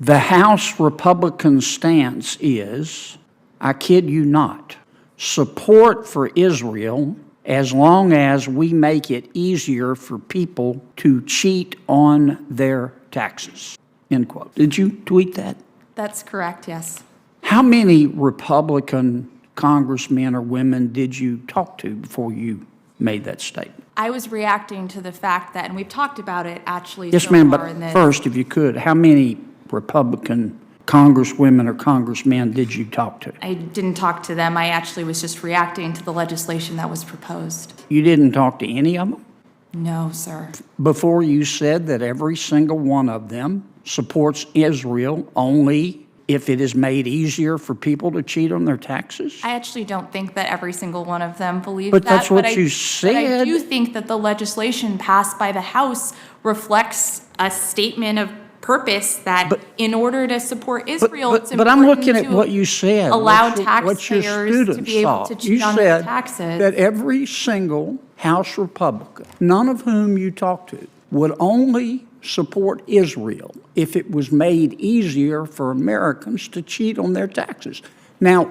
The House Republican stance is, I kid you not, support for Israel as long as we make it easier for people to cheat on their taxes, end quote. Did you tweet that? That's correct, yes. How many Republican congressmen or women did you talk to before you made that statement? I was reacting to the fact that, and we've talked about it actually Yes, so ma'am, far but in this. first, if you could, how many Republican congresswomen or congressmen did you talk to? I didn't talk to them. I actually was just reacting to the legislation that was proposed. You didn't talk to any of them? No, sir. Before you said that every single one of them supports Israel only if it is made easier for people to cheat on their taxes? I actually don't think that every single one of them believes But that. that's what you But I said. do think that the legislation passed by the House reflects a statement of purpose that in order to support Israel, it's But I'm important looking at to what you said. allow what your taxpayers to students be able thought. to cheat on their taxes. You said that every single House Republican, none of whom you talked to, would only support Israel if it was made easier for Americans to cheat on their taxes. Now,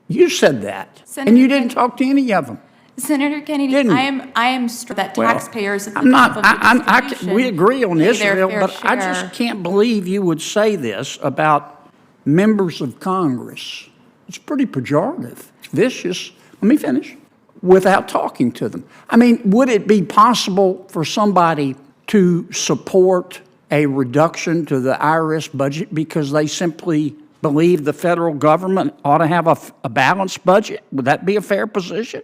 you said that, and you didn't talk to any of them. Senator Kennedy, Didn't. I am struck that taxpayers at the I'm not, top of the distribution we agree on pay their Israel, fair but I share. just can't believe you would say this about members of Congress. It's pretty pejorative, vicious. Let me finish. Without talking to them. I mean, would it be possible for somebody to support a reduction to the IRS budget because they simply believe the federal government ought to have a balanced budget? Would that be a fair position?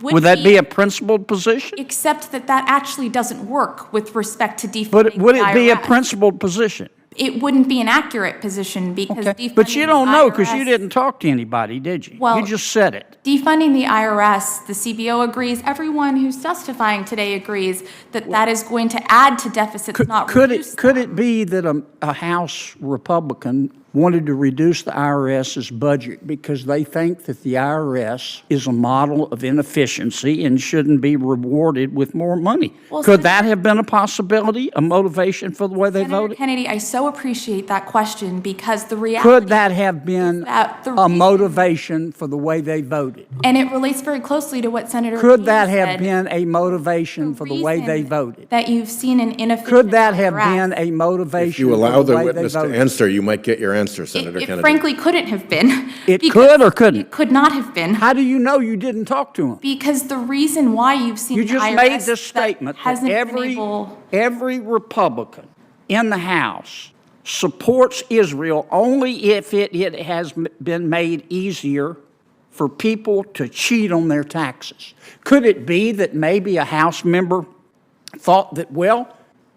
Would that be a principled position? Except that that actually doesn't work with respect to defunding But would the it be a IRS. principled position? It wouldn't be an accurate position because defunding But you don't the know because you IRS didn't talk to anybody, did you? Well, you just said it. Defunding the IRS, the CBO agrees, everyone who's testifying today agrees that that is going to add to deficits, not reduce them. Could it be that a House Republican wanted to reduce the IRS's budget because they think that the IRS is a model of inefficiency and shouldn't be rewarded with more money? Well, Could that have been a possibility, a motivation for the way they Senator voted? Kennedy, I so appreciate that question because the reality Could that have been that the a reason- motivation for the way they voted? and it relates very closely to what Senator Could King that have said. been a motivation for the way they reason voted? That you've seen an inefficient Could that have IRS. been a motivation If you allow for the the way witness they to voted? answer, you might get your answer, Senator It Kennedy. frankly couldn't have been. It because could or couldn't? It could not have been. How do you know you didn't talk to him? Because the reason why you've seen You an just IRS made this statement that hasn't been able. every Republican in the House supports Israel only if it has been made easier for people to cheat on their taxes. Could it be that maybe a House member thought that, well,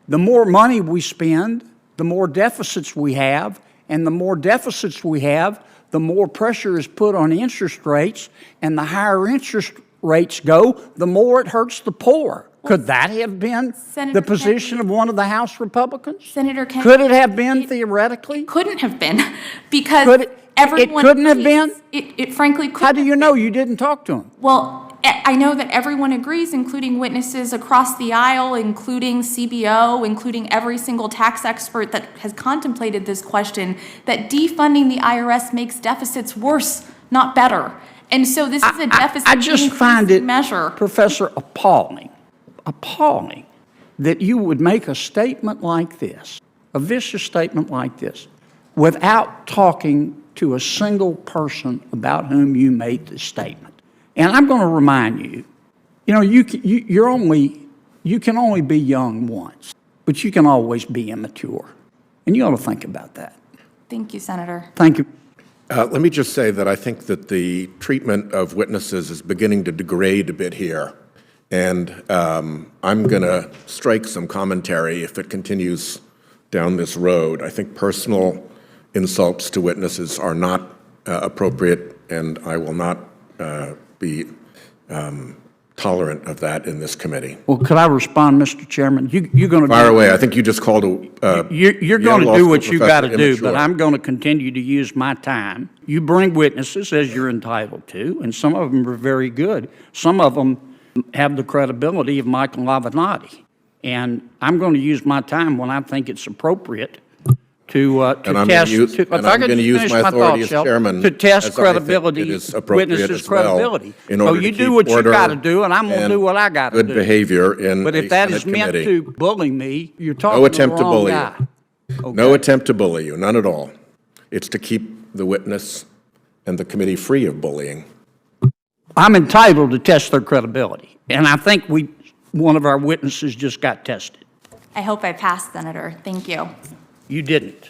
the more money we spend, the more deficits we have, and the more deficits we have, the more pressure is put on interest rates, and the higher interest rates go, the more it hurts the poor. Could that have been Senator the position Kennedy, of one of the House Republicans? Senator Kennedy, Could it have been theoretically? couldn't have been because Could it- everyone it couldn't have agrees. been? It frankly couldn't. How do you have know been. you didn't talk to him? Well, I know that everyone agrees, including witnesses across the aisle, including CBO, including every single tax expert that has contemplated this question, that defunding the IRS makes deficits worse, not better. And so this is a deficit I just find it, measure. Professor, appalling that you would make a statement like this, a vicious statement like this, without talking to a single person about whom you made this statement. And I'm going to remind you, you can only be young once, but you can always be immature. And you ought to think about that. Thank you, Senator. Thank you. Let me just say that I think that the treatment of witnesses is beginning to degrade a bit here. And I'm going to strike some commentary if it continues down this road. I think personal insults to witnesses are not appropriate, and I will not be tolerant of that in this committee. Well, could I respond, Mr. Chairman? You're going to Fire away. I think you just called a You're going to do what you got to do, but I'm going to continue to use my time. You bring witnesses as you're entitled to, and some of them are very good. Some of them have the credibility of Michael Avenatti. And I'm going to use my time when I think it's appropriate to And I'm test. going to use, if and I I'm could going to just use finish my my authority thought, as Shel, chairman. to test as I think credibility, it is appropriate witnesses' as well, credibility. in So order you to do keep what you order got to do, and I'm going to and do what I got to do. good behavior in But a if that is Senate meant committee. to bully me, you're talking No to the attempt to wrong bully guy. you. No attempt to bully you, none at all. It's to keep the witness and the committee free of bullying. I'm entitled to test their credibility, and I think one of our witnesses just got tested. I hope I passed, Senator. Thank you. You didn't.